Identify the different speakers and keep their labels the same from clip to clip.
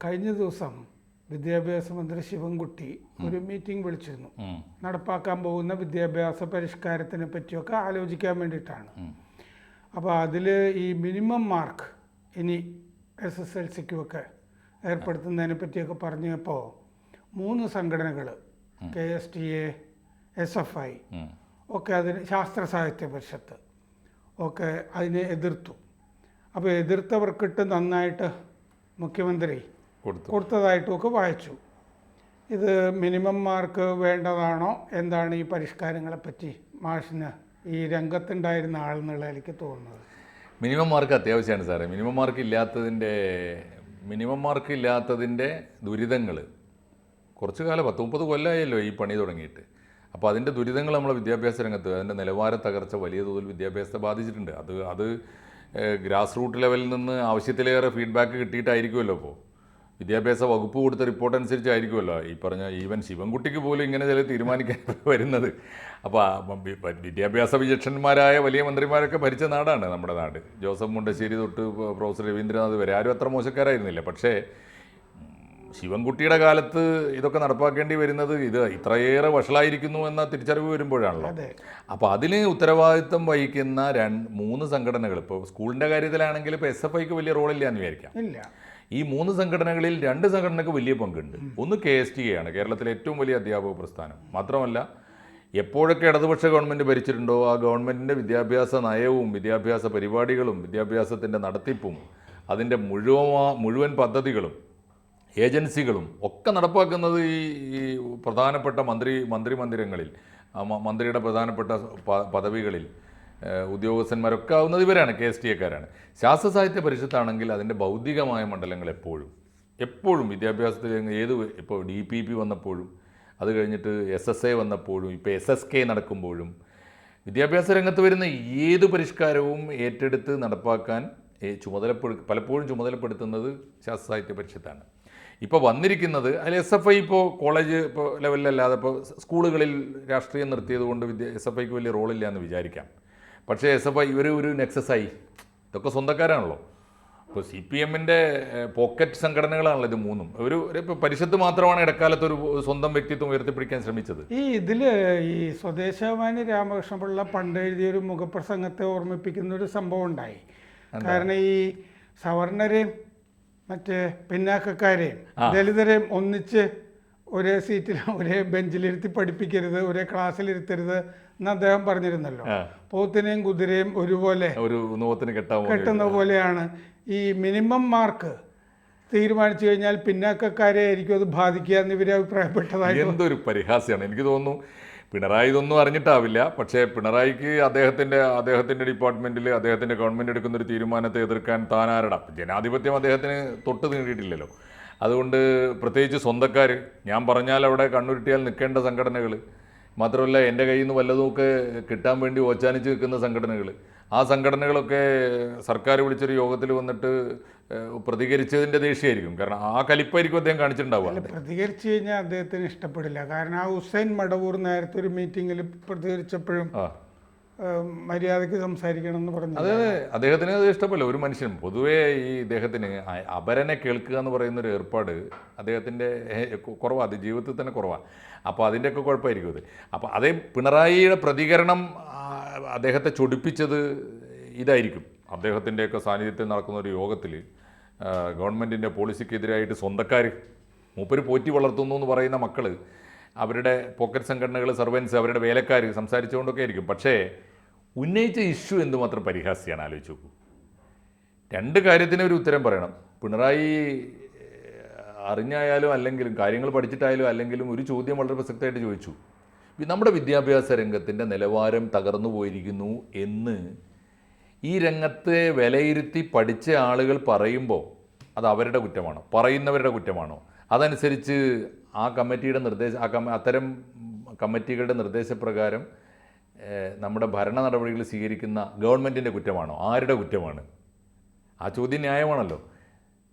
Speaker 1: കഴിഞ്ഞ ദിവസം വിദ്യാഭ്യാസ മന്ത്രി ശിവൻകുട്ടി ഒരു മീറ്റിംഗ് വിളിച്ചിരുന്നു. നടപ്പാക്കാൻ പോകുന്ന വിദ്യാഭ്യാസ പരിഷ്കാരത്തിനെ പറ്റിയൊക്കെ ആലോചിക്കാൻ വേണ്ടിയിട്ടാണ്. അപ്പോൾ അതിൽ ഈ മിനിമം മാർക്ക് ഇനി SSLCക്കുമൊക്കെ ഏർപ്പെടുത്തുന്നതിനെ പറ്റിയൊക്കെ പറഞ്ഞപ്പോൾ 3 സംഘടനകൾ KSTA, SFI ഒക്കെ അതിന് ശാസ്ത്ര സാഹിത്യ പരിഷത്ത് ഒക്കെ അതിനെ എതിർത്തു. അപ്പോൾ എതിർത്തവർക്കിട്ട് നന്നായിട്ട് മുഖ്യമന്ത്രി കൊടുത്തതായിട്ടുമൊക്കെ വായിച്ചു. ഇത് മിനിമം മാർക്ക് വേണ്ടതാണോ, എന്താണ് ഈ പരിഷ്കാരങ്ങളെപ്പറ്റി മാഷിന് ഈ രംഗത്തുണ്ടായിരുന്ന ആളെന്നുള്ള എനിക്ക് തോന്നുന്നത്?
Speaker 2: മിനിമം മാർക്ക് അത്യാവശ്യമാണ് സാറേ. മിനിമം മാർക്ക് ഇല്ലാത്തതിൻ്റെ ദുരിതങ്ങൾ കുറച്ച് കാലം 10-30 കൊല്ലമായല്ലോ ഈ പണി തുടങ്ങിയിട്ട്. അപ്പോൾ അതിൻ്റെ ദുരിതങ്ങൾ നമ്മളെ വിദ്യാഭ്യാസ രംഗത്ത്, അതിൻ്റെ നിലവാര തകർച്ച വലിയ തോതിൽ വിദ്യാഭ്യാസത്തെ ബാധിച്ചിട്ടുണ്ട്. അത് ഗ്രാസ് റൂട്ട് ലെവലിൽ നിന്ന് ആവശ്യത്തിലേറെ ഫീഡ്ബാക്ക് കിട്ടിയിട്ടായിരിക്കുമല്ലോ. ഇപ്പോൾ വിദ്യാഭ്യാസ വകുപ്പ് കൊടുത്ത റിപ്പോർട്ട് അനുസരിച്ചായിരിക്കുമല്ലോ ഈ പറഞ്ഞ ഈവൻ ശിവൻകുട്ടിക്ക് പോലും ഇങ്ങനെ ചില തീരുമാനിക്കാൻ വരുന്നത്. അപ്പോൾ വിദ്യാഭ്യാസ വിചക്ഷണന്മാരായ വലിയ മന്ത്രിമാരൊക്കെ ഭരിച്ച നാടാണ് നമ്മുടെ നാട്. ജോസഫ് മുണ്ടശ്ശേരി തൊട്ട് പ്രൊഫസർ രവീന്ദ്രനാഥ് വരെ ആരും അത്ര മോശക്കാരായിരുന്നില്ല. പക്ഷേ ശിവൻകുട്ടിയുടെ കാലത്ത് ഇതൊക്കെ നടപ്പാക്കേണ്ടി വരുന്നത് ഇത് ഇത്രയേറെ വഷളായിരിക്കുന്നു എന്ന തിരിച്ചറിവ് വരുമ്പോഴാണല്ലോ. അപ്പോൾ അതിന് ഉത്തരവാദിത്വം വഹിക്കുന്ന 3 സംഘടനകൾ, ഇപ്പോൾ സ്കൂളിൻ്റെ കാര്യത്തിലാണെങ്കിൽ ഇപ്പോൾ SFIക്ക് വലിയ റോളില്ല എന്ന് വിചാരിക്കാം. ഈ 3 സംഘടനകളിൽ 2 സംഘടനയ്ക്ക് വലിയ പങ്കുണ്ട്. ഒന്ന് KSTA ആണ്, കേരളത്തിലെ ഏറ്റവും വലിയ അധ്യാപക പ്രസ്ഥാനം. മാത്രമല്ല എപ്പോഴൊക്കെ ഇടതുപക്ഷ ഗവൺമെൻറ് ഭരിച്ചിട്ടുണ്ടോ ആ ഗവൺമെൻറ്റിൻ്റെ വിദ്യാഭ്യാസ നയവും വിദ്യാഭ്യാസ പരിപാടികളും വിദ്യാഭ്യാസത്തിൻ്റെ നടത്തിപ്പും അതിൻ്റെ മുഴുവൻ പദ്ധതികളും ഏജൻസികളും ഒക്കെ നടപ്പാക്കുന്നത് ഈ പ്രധാനപ്പെട്ട മന്ത്രിമന്ദിരങ്ങളിൽ, മന്ത്രിയുടെ പ്രധാനപ്പെട്ട പദവികളിൽ ഉദ്യോഗസ്ഥന്മാരൊക്കെ ആവുന്നത് ഇവരാണ്, KSTA-ക്കാരാണ്. ശാസ്ത്ര സാഹിത്യ പരിഷത്താണെങ്കിൽ അതിൻ്റെ ഭൗതികമായ മണ്ഡലങ്ങൾ എപ്പോഴും വിദ്യാഭ്യാസത്തിൽ ഇപ്പോൾ DPP വന്നപ്പോഴും അത് കഴിഞ്ഞിട്ട് SSA വന്നപ്പോഴും ഇപ്പോൾ SSK നടക്കുമ്പോഴും വിദ്യാഭ്യാസ രംഗത്ത് വരുന്ന ഏത് പരിഷ്കാരവും ഏറ്റെടുത്ത് നടപ്പാക്കാൻ പലപ്പോഴും ചുമതലപ്പെടുത്തുന്നത് ശാസ്ത്ര സാഹിത്യ പരിഷത്താണ്. ഇപ്പോൾ വന്നിരിക്കുന്നത് അതിൽ SFI ഇപ്പോൾ കോളേജ് ഇപ്പോൾ ലെവലിലല്ലാതെ ഇപ്പോൾ സ്കൂളുകളിൽ രാഷ്ട്രീയം നിർത്തിയത് കൊണ്ട് SFIക്ക് വലിയ റോളില്ല എന്ന് വിചാരിക്കാം. പക്ഷേ SFI ഒരു നെക്സസായി, ഇതൊക്കെ സ്വന്തക്കാരാണല്ലോ. ഇപ്പോൾ CPM-ൻ്റെ പോക്കറ്റ് സംഘടനകളാണല്ലോ ഇത് 3. ഇപ്പോൾ പരിഷത്ത് മാത്രമാണ് ഇടക്കാലത്ത് ഒരു സ്വന്തം വ്യക്തിത്വം ഉയർത്തിപ്പിടിക്കാൻ ശ്രമിച്ചത്.
Speaker 1: ഇതിൽ ഈ സ്വദേശാഭിമാനി രാമകൃഷ്ണപിള്ള പണ്ട് എഴുതിയൊരു മുഖപ്രസംഗത്തെ ഓർമ്മിപ്പിക്കുന്ന ഒരു സംഭവം ഉണ്ടായി. കാരണം ഈ സവർണരെയും മറ്റേ പിന്നാക്കക്കാരെയും ദലിതരെയും ഒന്നിച്ച് ഒരേ സീറ്റിൽ ഒരേ ബെഞ്ചിലിരുത്തി പഠിപ്പിക്കരുത്, ഒരേ ക്ലാസ്സിലിരുത്തരുത് എന്ന് അദ്ദേഹം പറഞ്ഞിരുന്നല്ലോ. പോത്തിനെയും കുതിരയും ഒരുപോലെ കെട്ടുന്ന പോലെയാണ് ഈ മിനിമം മാർക്ക് തീരുമാനിച്ചു കഴിഞ്ഞാൽ പിന്നാക്കക്കാരെ ആയിരിക്കും അത് ബാധിക്കുക എന്ന് ഇവർ അഭിപ്രായപ്പെട്ടതായി.
Speaker 2: എന്തൊരു പരിഹാസ്യമാണ്. എനിക്ക് തോന്നുന്നു പിണറായി ഇതൊന്നും അറിഞ്ഞിട്ടാവില്ല. പക്ഷേ പിണറായിക്ക് അദ്ദേഹത്തിൻ്റെ ഡിപ്പാർട്ട്മെൻറ്റിൽ അദ്ദേഹത്തിൻ്റെ ഗവൺമെൻറ് എടുക്കുന്നൊരു തീരുമാനത്തെ എതിർക്കാൻ താനാരട ജനാധിപത്യം അദ്ദേഹത്തിന് തൊട്ട് നീട്ടിയിട്ടില്ലല്ലോ. അതുകൊണ്ട് പ്രത്യേകിച്ച് സ്വന്തക്കാർ, ഞാൻ പറഞ്ഞാൽ അവിടെ കണ്ണുരുട്ടിയാൽ നിൽക്കേണ്ട സംഘടനകൾ, മാത്രമല്ല എൻ്റെ കയ്യിൽ നിന്ന് വല്ലതുമൊക്കെ കിട്ടാൻ വേണ്ടി ഓച്ചാനിച്ച് നിൽക്കുന്ന സംഘടനകൾ, ആ സംഘടനകളൊക്കെ സർക്കാർ വിളിച്ചൊരു യോഗത്തിൽ വന്നിട്ട് പ്രതികരിച്ചതിൻ്റെ ദേഷ്യമായിരിക്കും. കാരണം ആ കലിപ്പായിരിക്കും അദ്ദേഹം കാണിച്ചിട്ടുണ്ടാവുക.
Speaker 1: പ്രതികരിച്ചു കഴിഞ്ഞാൽ അദ്ദേഹത്തിന് ഇഷ്ടപ്പെടില്ല. കാരണം ആ ഹുസൈൻ മടവൂർ നേരത്തെ ഒരു മീറ്റിങ്ങിൽ പ്രതികരിച്ചപ്പോഴും മര്യാദയ്ക്ക് സംസാരിക്കണം എന്ന് പറഞ്ഞു.
Speaker 2: അതെ, അദ്ദേഹത്തിന് അത് ഇഷ്ടപ്പെടില്ല. ഒരു മനുഷ്യൻ പൊതുവേ ഇദ്ദേഹത്തിന് അപരനെ കേൾക്കുക എന്ന് പറയുന്നൊരു ഏർപ്പാട് അദ്ദേഹത്തിൻ്റെ കുറവാണ്, അത് ജീവിതത്തിൽ തന്നെ കുറവാണ്. അപ്പോൾ അതിൻ്റെയൊക്കെ കുഴപ്പമായിരിക്കും അത്. അപ്പോൾ അതേ പിണറായിയുടെ പ്രതികരണം അദ്ദേഹത്തെ ചൊടിപ്പിച്ചത് ഇതായിരിക്കും. അദ്ദേഹത്തിൻ്റെയൊക്കെ സാന്നിധ്യത്തിൽ നടക്കുന്ന ഒരു യോഗത്തിൽ ഗവൺമെൻറ്റിൻ്റെ പോളിസിക്കെതിരായിട്ട് സ്വന്തക്കാർ, മൂപ്പര് പോറ്റി വളർത്തുന്നു എന്ന് പറയുന്ന മക്കൾ, അവരുടെ പോക്കറ്റ് സംഘടനകൾ, സർവൻസ്, അവരുടെ വേലക്കാർ സംസാരിച്ചുകൊണ്ടൊക്കെ ആയിരിക്കും. പക്ഷേ ഉന്നയിച്ച ഇഷ്യൂ എന്തുമാത്രം പരിഹാസ്യമാണ്, ആലോചിച്ച് നോക്കൂ. 2 കാര്യത്തിന് ഒരു ഉത്തരം പറയണം. പിണറായി അറിഞ്ഞായാലും അല്ലെങ്കിലും കാര്യങ്ങൾ പഠിച്ചിട്ടായാലും അല്ലെങ്കിലും ഒരു ചോദ്യം വളരെ പ്രസക്തമായിട്ട് ചോദിച്ചു. നമ്മുടെ വിദ്യാഭ്യാസ രംഗത്തിൻ്റെ നിലവാരം തകർന്നു പോയിരിക്കുന്നു എന്ന് ഈ രംഗത്തെ വിലയിരുത്തി പഠിച്ച ആളുകൾ പറയുമ്പോൾ അത് അവരുടെ കുറ്റമാണോ, പറയുന്നവരുടെ കുറ്റമാണോ? അതനുസരിച്ച് ആ കമ്മിറ്റിയുടെ അത്തരം കമ്മിറ്റികളുടെ നിർദ്ദേശപ്രകാരം നമ്മുടെ ഭരണ നടപടികൾ സ്വീകരിക്കുന്ന ഗവൺമെൻറ്റിൻ്റെ കുറ്റമാണോ, ആരുടെ കുറ്റമാണ്? ആ ചോദ്യം ന്യായമാണല്ലോ.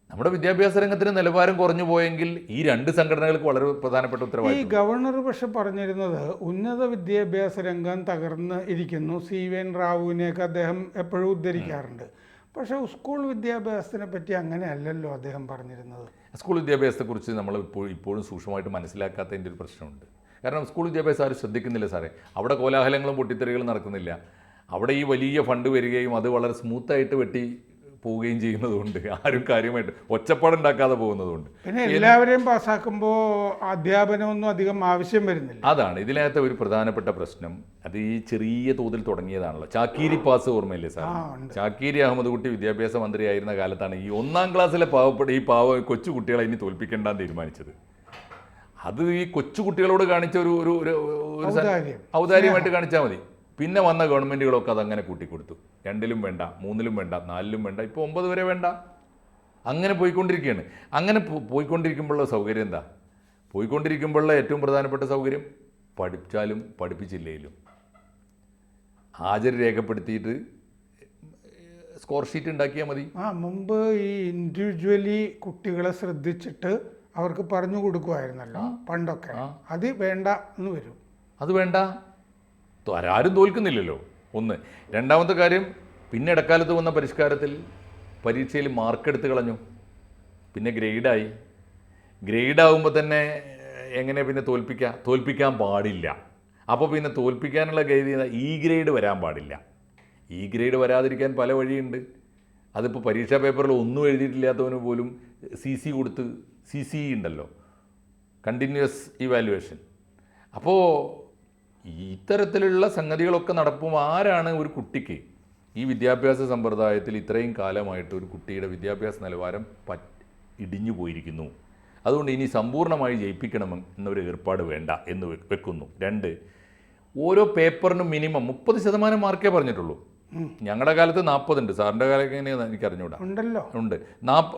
Speaker 2: നമ്മുടെ വിദ്യാഭ്യാസ രംഗത്തിന് നിലവാരം കുറഞ്ഞു പോയെങ്കിൽ ഈ 2 സംഘടനകൾക്ക് വളരെ പ്രധാനപ്പെട്ട ഉത്തരവാദിത്വം.
Speaker 1: ഈ ഗവർണർ പക്ഷെ പറഞ്ഞിരുന്നത് ഉന്നത വിദ്യാഭ്യാസ രംഗം തകർന്ന് ഇരിക്കുന്നു. CVN റാവുവിനെയൊക്കെ അദ്ദേഹം എപ്പോഴും ഉദ്ധരിക്കാറുണ്ട്. പക്ഷേ സ്കൂൾ വിദ്യാഭ്യാസത്തിനെ പറ്റി അങ്ങനെയല്ലല്ലോ അദ്ദേഹം പറഞ്ഞിരുന്നത്.
Speaker 2: സ്കൂൾ വിദ്യാഭ്യാസത്തെക്കുറിച്ച് നമ്മൾ ഇപ്പോഴും സൂക്ഷ്മമായിട്ട് മനസ്സിലാക്കാത്തതിൻ്റെ ഒരു പ്രശ്നമുണ്ട്. കാരണം സ്കൂൾ വിദ്യാഭ്യാസം ആരും ശ്രദ്ധിക്കുന്നില്ല സാറേ. അവിടെ കോലാഹലങ്ങളും പൊട്ടിത്തെറികളും നടക്കുന്നില്ല. അവിടെ ഈ വലിയ ഫണ്ട് വരികയും അത് വളരെ സ്മൂത്തായിട്ട് വെട്ടി പോവുകയും ചെയ്യുന്നതുകൊണ്ട് ആരും കാര്യമായിട്ട് ഒച്ചപ്പാടുണ്ടാക്കാതെ പോകുന്നതുകൊണ്ട്
Speaker 1: പിന്നെ എല്ലാവരെയും പാസ്സാക്കുമ്പോൾ അധ്യാപനമൊന്നും അധികം ആവശ്യം വരുന്നില്ല.
Speaker 2: അതാണ് ഇതിനകത്ത് ഒരു പ്രധാനപ്പെട്ട പ്രശ്നം. അത് ഈ ചെറിയ തോതിൽ തുടങ്ങിയതാണല്ലോ. ചാക്കീരി പാസ് ഓർമ്മയില്ലേ സാർ? ചാക്കീരി അഹമ്മദ് കുട്ടി വിദ്യാഭ്യാസ മന്ത്രിയായിരുന്ന കാലത്താണ് ഈ 1-ാം ക്ലാസ്സിലെ കൊച്ചു കുട്ടികളെ ഇനി തോൽപ്പിക്കേണ്ടെന്ന് തീരുമാനിച്ചത്. അത് ഈ കൊച്ചു കുട്ടികളോട് കാണിച്ച ഒരു ഔദാര്യമായിട്ട് കാണിച്ചാൽ മതി. പിന്നെ വന്ന ഗവൺമെൻറ്റുകളൊക്കെ അതങ്ങനെ കൂട്ടിക്കൊടുത്തു. 2-ലും വേണ്ട, 3-ലും വേണ്ട, 4-ലും വേണ്ട, ഇപ്പോൾ 9 വരെ വേണ്ട. അങ്ങനെ പോയിക്കൊണ്ടിരിക്കുകയാണ്. അങ്ങനെ പോയിക്കൊണ്ടിരിക്കുമ്പോഴുള്ള സൗകര്യം എന്താ? പോയിക്കൊണ്ടിരിക്കുമ്പോഴുള്ള ഏറ്റവും പ്രധാനപ്പെട്ട സൗകര്യം പഠിച്ചാലും പഠിപ്പിച്ചില്ലേലും ഹാജർ രേഖപ്പെടുത്തിയിട്ട് സ്കോർ ഷീറ്റ് ഉണ്ടാക്കിയാൽ മതി.
Speaker 1: മുമ്പ് ഈ ഇൻഡിവിജ്വലി കുട്ടികളെ ശ്രദ്ധിച്ചിട്ട് അവർക്ക് പറഞ്ഞു കൊടുക്കുമായിരുന്നല്ലോ പണ്ടൊക്കെ. അത് വേണ്ട എന്ന് വരും.
Speaker 2: അത് വേണ്ട, ആരും തോൽക്കുന്നില്ലല്ലോ. ഒന്ന്. രണ്ടാമത്തെ കാര്യം, പിന്നെ ഇടക്കാലത്ത് വന്ന പരിഷ്കാരത്തിൽ പരീക്ഷയിൽ മാർക്കെടുത്ത് കളഞ്ഞു. പിന്നെ ഗ്രേഡായി. ഗ്രേഡാകുമ്പോൾ തന്നെ എങ്ങനെ പിന്നെ തോൽപ്പിക്കാൻ പാടില്ല. അപ്പോൾ പിന്നെ തോൽപ്പിക്കാനുള്ള ഗതി ഇ ഗ്രേഡ് വരാൻ പാടില്ല. ഇ ഗ്രേഡ് വരാതിരിക്കാൻ പല വഴിയുണ്ട്. അതിപ്പോൾ പരീക്ഷാ പേപ്പറിൽ ഒന്നും എഴുതിയിട്ടില്ലാത്തവന് പോലും CC കൊടുത്ത് CC ഉണ്ടല്ലോ, കണ്ടിന്യൂസ് ഇവാലുവേഷൻ. അപ്പോൾ ഇത്തരത്തിലുള്ള സംഗതികളൊക്കെ നടപ്പും ആരാണ് ഒരു കുട്ടിക്ക് ഈ വിദ്യാഭ്യാസ സമ്പ്രദായത്തിൽ ഇത്രയും കാലമായിട്ട് ഒരു കുട്ടിയുടെ വിദ്യാഭ്യാസ നിലവാരം ഇടിഞ്ഞു പോയിരിക്കുന്നു. അതുകൊണ്ട് ഇനി സമ്പൂർണ്ണമായി ജയിപ്പിക്കണം എന്നൊരു ഏർപ്പാട് വേണ്ട എന്ന് വെക്കുന്നു. 2, ഓരോ പേപ്പറിനും മിനിമം 30% മാർക്കേ പറഞ്ഞിട്ടുള്ളൂ. ഞങ്ങളുടെ കാലത്ത് 40 ഉണ്ട്. സാറിൻ്റെ കാലത്ത് എങ്ങനെയാണെന്ന് എനിക്ക് അറിഞ്ഞൂടാ.
Speaker 1: ഉണ്ടല്ലോ,
Speaker 2: ഉണ്ട്.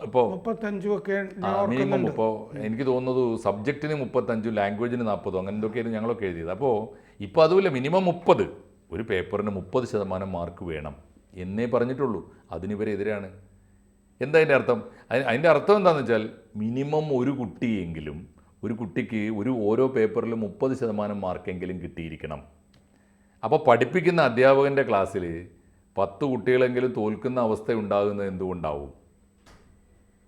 Speaker 2: ഇപ്പോൾ
Speaker 1: 35
Speaker 2: മിനിമം. ഇപ്പോൾ എനിക്ക് തോന്നുന്നത് സബ്ജക്റ്റിന് 35, ലാംഗ്വേജിന് 40, അങ്ങനെ എന്തൊക്കെയായിരുന്നു ഞങ്ങളൊക്കെ എഴുതിയത്. അപ്പോൾ ഇപ്പോൾ അതുമില്ല, മിനിമം 30. ഒരു പേപ്പറിന് 30% മാർക്ക് വേണം എന്നേ പറഞ്ഞിട്ടുള്ളൂ. അതിനിവരെതിരാണ്. എന്താ അതിൻ്റെ അർത്ഥം? അതിൻ്റെ അർത്ഥം എന്താണെന്ന് വെച്ചാൽ മിനിമം ഒരു കുട്ടിക്ക് ഓരോ പേപ്പറിലും 30% മാർക്കെങ്കിലും കിട്ടിയിരിക്കണം. അപ്പോൾ പഠിപ്പിക്കുന്ന അധ്യാപകൻ്റെ ക്ലാസ്സിൽ 10 കുട്ടികളെങ്കിലും തോൽക്കുന്ന അവസ്ഥ ഉണ്ടാകുന്നത് എന്തുകൊണ്ടാവും?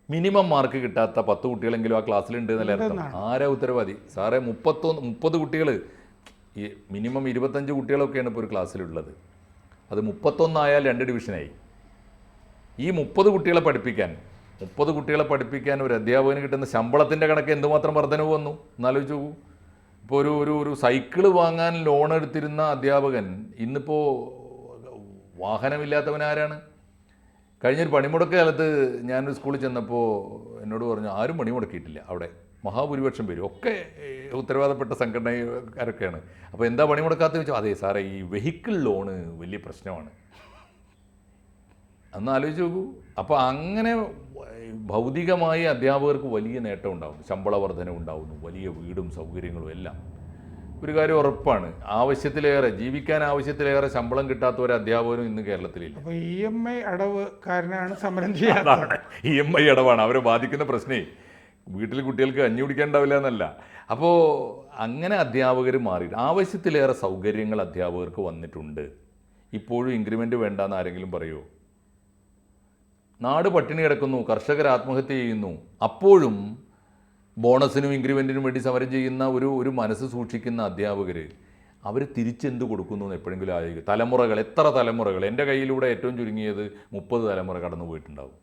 Speaker 2: മിനിമം മാർക്ക് കിട്ടാത്ത 10 കുട്ടികളെങ്കിലും ആ ക്ലാസ്സിലുണ്ട് എന്നല്ല അർത്ഥം. ആരാ ഉത്തരവാദി? സാറേ, 30 കുട്ടികൾ, ഈ മിനിമം 25 കുട്ടികളൊക്കെയാണ് ഇപ്പോൾ ഒരു ക്ലാസ്സിലുള്ളത്. അത് 31 ആയാൽ 2 ഡിവിഷനായി. ഈ 30 കുട്ടികളെ പഠിപ്പിക്കാൻ ഒരു അധ്യാപകന് കിട്ടുന്ന ശമ്പളത്തിൻ്റെ കണക്ക് എന്തുമാത്രം വർധനവ് വന്നു എന്നാലോചിച്ച് നോക്കൂ. ഇപ്പോൾ ഒരു സൈക്കിള് വാങ്ങാൻ ലോൺ എടുത്തിരുന്ന അധ്യാപകൻ ഇന്നിപ്പോൾ വാഹനമില്ലാത്തവനാരാണ്? കഴിഞ്ഞൊരു പണിമുടക്ക് കാലത്ത് ഞാനൊരു സ്കൂളിൽ ചെന്നപ്പോൾ എന്നോട് പറഞ്ഞു, ആരും പണിമുടക്കിയിട്ടില്ല അവിടെ, മഹാഭൂരിപക്ഷം പേരും ഒക്കെ ഉത്തരവാദപ്പെട്ട സംഘടനക്കാരൊക്കെയാണ്. അപ്പോൾ എന്താ പണിമുടക്കാത്ത വെച്ചാൽ, അതെ സാറേ, ഈ വെഹിക്കിൾ ലോണ് വലിയ പ്രശ്നമാണ്. അന്ന് ആലോചിച്ച് നോക്കൂ. അപ്പോൾ അങ്ങനെ ഭൗതികമായി അധ്യാപകർക്ക് വലിയ നേട്ടം ഉണ്ടാകുന്നു, ശമ്പള വർധന ഉണ്ടാകുന്നു, വലിയ വീടും സൗകര്യങ്ങളും എല്ലാം. ഒരു കാര്യം ഉറപ്പാണ്, ജീവിക്കാൻ ആവശ്യത്തിലേറെ ശമ്പളം കിട്ടാത്ത ഒരു അധ്യാപകനും ഇന്ന് കേരളത്തിലില്ല.
Speaker 1: അപ്പോൾ EMI അടവുകാരനാണ് സമരം ചെയ്യുന്നത്.
Speaker 2: EMI അടവാണ് അവരെ ബാധിക്കുന്ന പ്രശ്നേ. വീട്ടിൽ കുട്ടികൾക്ക് കഞ്ഞി കുടിക്കാണ്ടാവില്ല എന്നല്ല. അപ്പോൾ അങ്ങനെ അധ്യാപകർ മാറി, ആവശ്യത്തിലേറെ സൗകര്യങ്ങൾ അധ്യാപകർക്ക് വന്നിട്ടുണ്ട്. ഇപ്പോഴും ഇൻക്രിമെൻ്റ് വേണ്ടാന്ന് ആരെങ്കിലും പറയുമോ? നാട് പട്ടിണി കിടക്കുന്നു, കർഷകർ ആത്മഹത്യ ചെയ്യുന്നു, അപ്പോഴും ബോണസിനും ഇൻക്രിമെൻറ്റിനും വേണ്ടി സമരം ചെയ്യുന്ന ഒരു മനസ്സ് സൂക്ഷിക്കുന്ന അധ്യാപകർ അവർ തിരിച്ചെന്ത് കൊടുക്കുന്നു എന്ന് എപ്പോഴെങ്കിലും ആലോചിക്കും. എത്ര തലമുറകൾ, എൻ്റെ കയ്യിലൂടെ ഏറ്റവും ചുരുങ്ങിയത് 30 തലമുറ കടന്നു പോയിട്ടുണ്ടാവും.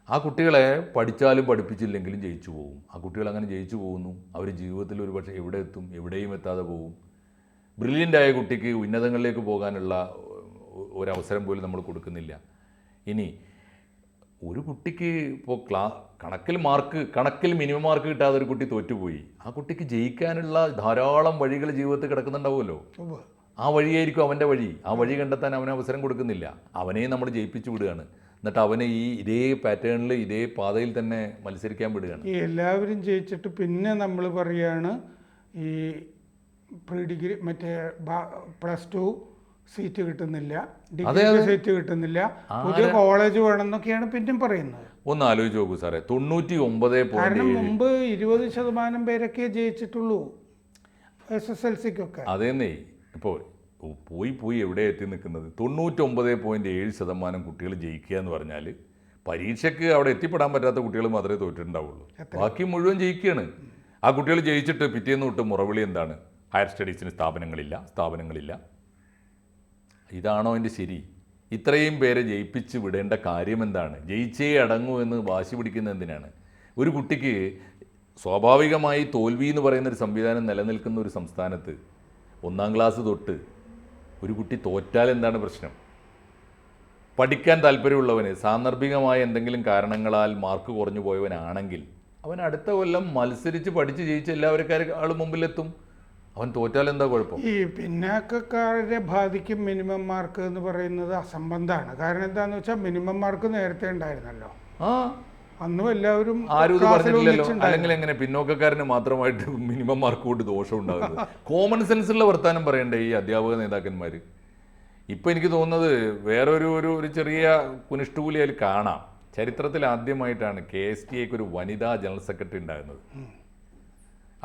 Speaker 2: ആ കുട്ടികളെ പഠിച്ചാലും പഠിപ്പിച്ചില്ലെങ്കിലും ജയിച്ചു പോകും. ആ കുട്ടികൾ അങ്ങനെ ജയിച്ചു പോകുന്നു. അവർ ജീവിതത്തിൽ ഒരു പക്ഷേ എവിടെ എത്തും? എവിടെയും എത്താതെ പോകും. ബ്രില്യൻ്റായ കുട്ടിക്ക് ഉന്നതങ്ങളിലേക്ക് പോകാനുള്ള ഒരവസരം പോലും നമ്മൾ കൊടുക്കുന്നില്ല. ഇനി ഒരു കുട്ടിക്ക് ഇപ്പോൾ കണക്കിൽ മിനിമം മാർക്ക് കിട്ടാതെ ഒരു കുട്ടി തോറ്റുപോയി, ആ കുട്ടിക്ക് ജയിക്കാനുള്ള ധാരാളം വഴികൾ ജീവിതത്തിൽ കിടക്കുന്നുണ്ടാവുമല്ലോ. ആ വഴിയായിരിക്കും അവൻ്റെ വഴി. ആ വഴി കണ്ടെത്താൻ അവന് അവസരം കൊടുക്കുന്നില്ല. അവനെ നമ്മൾ ജയിപ്പിച്ചു വിടുകയാണ്. എന്നിട്ട് അവനെ ഇതേ പാറ്റേണിൽ ഇതേ പാതയിൽ തന്നെ മത്സരിക്കാൻ വിടുകയാണ്.
Speaker 1: ഈ എല്ലാവരും ജയിച്ചിട്ട് പിന്നെ നമ്മൾ പറയുകയാണ് ഈ പ്രീ ഡിഗ്രി മറ്റേ +2 സീറ്റ് കിട്ടുന്നില്ല, ഡിഗ്രി സീറ്റ് കിട്ടുന്നില്ല, പുതിയ കോളേജ് വേണമെന്നൊക്കെയാണ് പിന്നെയും പറയുന്നത്.
Speaker 2: ഒന്ന് ആലോചിച്ച് നോക്കൂ സാറേ, 99.
Speaker 1: കാരണം മുമ്പ് 20% പേരൊക്കെ ജയിച്ചിട്ടുള്ളൂ SSLCക്കൊക്കെ.
Speaker 2: അതേന്നേ, ഇപ്പോൾ പോയി എവിടെ എത്തി നിൽക്കുന്നത്? 99.7% കുട്ടികൾ ജയിക്കുക എന്ന് പറഞ്ഞാൽ പരീക്ഷയ്ക്ക് അവിടെ എത്തിപ്പെടാൻ പറ്റാത്ത കുട്ടികൾ മാത്രമേ തോറ്റിട്ടുണ്ടാവുള്ളൂ. ബാക്കി മുഴുവൻ ജയിക്കുകയാണ്. ആ കുട്ടികൾ ജയിച്ചിട്ട് പിറ്റേന്ന് തൊട്ട് മുറവിളി എന്താണ്? ഹയർ സ്റ്റഡീസിന് സ്ഥാപനങ്ങളില്ല. ഇതാണോ അതിൻ്റെ ശരി? ഇത്രയും പേരെ ജയിപ്പിച്ച് വിടേണ്ട കാര്യം എന്താണ്? ജയിച്ചേ അടങ്ങൂ എന്ന് വാശി പിടിക്കുന്ന എന്തിനാണ്? ഒരു കുട്ടിക്ക് സ്വാഭാവികമായി തോൽവി എന്ന് പറയുന്നൊരു സംവിധാനം നിലനിൽക്കുന്ന ഒരു സംസ്ഥാനത്ത് 1-ാം ക്ലാസ് തൊട്ട് ഒരു കുട്ടി തോറ്റാൽ എന്താണ് പ്രശ്നം? പഠിക്കാൻ താല്പര്യമുള്ളവന് സാന്ദർഭികമായ എന്തെങ്കിലും കാരണങ്ങളാൽ മാർക്ക് കുറഞ്ഞു പോയവനാണെങ്കിൽ അവൻ അടുത്ത കൊല്ലം മത്സരിച്ച് പഠിച്ച് ജയിച്ച് എല്ലാവർക്കും മുമ്പിലെത്തും. അവൻ തോറ്റാൽ എന്താ കുഴപ്പം?
Speaker 1: ഈ പിന്നാക്കക്കാരെ ബാധിക്കും മിനിമം മാർക്ക് എന്ന് പറയുന്നത് അസംബന്ധമാണ്. കാരണം എന്താണെന്ന് വെച്ചാൽ മിനിമം മാർക്ക് നേരത്തെ ഉണ്ടായിരുന്നല്ലോ. അന്നും എല്ലാവരും
Speaker 2: ആരും ഇത് പറഞ്ഞിട്ടില്ലല്ലോ. അല്ലെങ്കിൽ എങ്ങനെ പിന്നോക്കക്കാരന് മാത്രമായിട്ട് മിനിമം മാർക്ക് കൊണ്ട് ദോഷം ഉണ്ടാകുന്നത്? കോമൺ സെൻസുള്ള വർത്താനം പറയണ്ടേ ഈ അധ്യാപക നേതാക്കന്മാർ? ഇപ്പം എനിക്ക് തോന്നുന്നത് വേറൊരു ചെറിയ കുനിഷ്ഠൂലി അതിൽ കാണാം. ചരിത്രത്തിൽ ആദ്യമായിട്ടാണ് KSTAക്ക് ഒരു വനിതാ ജനറൽ സെക്രട്ടറി ഉണ്ടാകുന്നത്.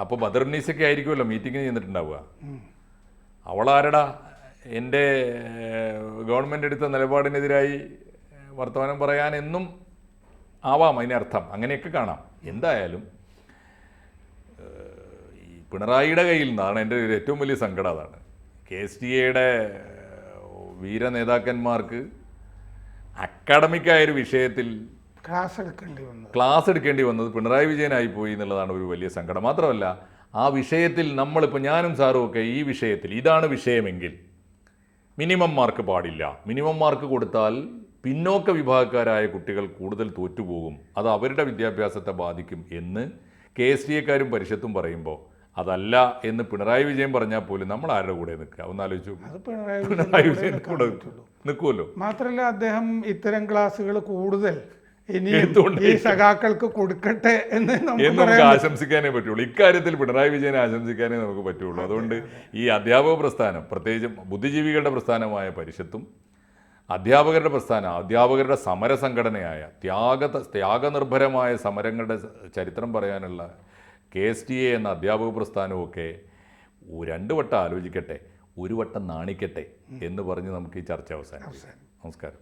Speaker 2: അപ്പോൾ ബദറുന്നീസൊക്കെ ആയിരിക്കുമല്ലോ മീറ്റിങ്ങിന് ചെന്നിട്ടുണ്ടാവുക. അവളാരടാ എൻ്റെ ഗവൺമെൻറ് എടുത്ത നിലപാടിനെതിരായി വർത്തമാനം പറയാൻ എന്നും ആവാം അതിനർത്ഥം. അങ്ങനെയൊക്കെ കാണാം. എന്തായാലും ഈ പിണറായിയുടെ കയ്യിൽ നിന്നാണ് എൻ്റെ ഏറ്റവും വലിയ സങ്കടം. അതാണ് KSTAയുടെ വീര നേതാക്കന്മാർക്ക് അക്കാഡമിക്കായൊരു വിഷയത്തിൽ ക്ലാസ് എടുക്കേണ്ടി വന്നത് പിണറായി വിജയനായിപ്പോയി എന്നുള്ളതാണ് ഒരു വലിയ സങ്കടം. മാത്രമല്ല ആ വിഷയത്തിൽ നമ്മളിപ്പോൾ ഞാനും സാറും ഒക്കെ ഈ വിഷയത്തിൽ ഇതാണ് വിഷയമെങ്കിൽ മിനിമം മാർക്ക് പാടില്ല, മിനിമം മാർക്ക് കൊടുത്താൽ പിന്നോക്ക വിഭാഗക്കാരായ കുട്ടികൾ കൂടുതൽ തോറ്റുപോകും, അത് അവരുടെ വിദ്യാഭ്യാസത്തെ ബാധിക്കും എന്ന് KSTAക്കാരും പരിഷത്തും പറയുമ്പോൾ അതല്ല എന്ന് പിണറായി വിജയൻ പറഞ്ഞാൽ പോലും നമ്മൾ ആരുടെ കൂടെ നിൽക്കുക? ഒന്ന് ആലോചിച്ചു. പിണറായി വിജയൻ കൂടെ നിൽക്കുമല്ലോ.
Speaker 1: മാത്രമല്ല അദ്ദേഹം ഇത്തരം ക്ലാസ്സുകൾ കൂടുതൽ ഇനി ഈ സഖാക്കൾക്ക് കൊടുക്കട്ടെ എന്ന്
Speaker 2: നമുക്ക് ആശംസിക്കാനേ പറ്റുള്ളൂ. ഇക്കാര്യത്തിൽ പിണറായി വിജയനെ ആശംസിക്കാനേ നമുക്ക് പറ്റുള്ളൂ. അതുകൊണ്ട് ഈ അധ്യാപക പ്രസ്ഥാനം, പ്രത്യേകിച്ചും ബുദ്ധിജീവികളുടെ പ്രസ്ഥാനമായ പരിഷത്തും അധ്യാപകരുടെ പ്രസ്ഥാനം, അധ്യാപകരുടെ സമര സംഘടനയായ ത്യാഗനിർഭരമായ സമരങ്ങളുടെ ചരിത്രം പറയാനുള്ള KSTA എന്ന അധ്യാപക പ്രസ്ഥാനമൊക്കെ 2 വട്ടം ആലോചിക്കട്ടെ, 1 വട്ടം നാണിക്കട്ടെ എന്ന് പറഞ്ഞ് നമുക്ക് ഈ ചർച്ച അവസാനിപ്പിക്കാം. നമസ്കാരം.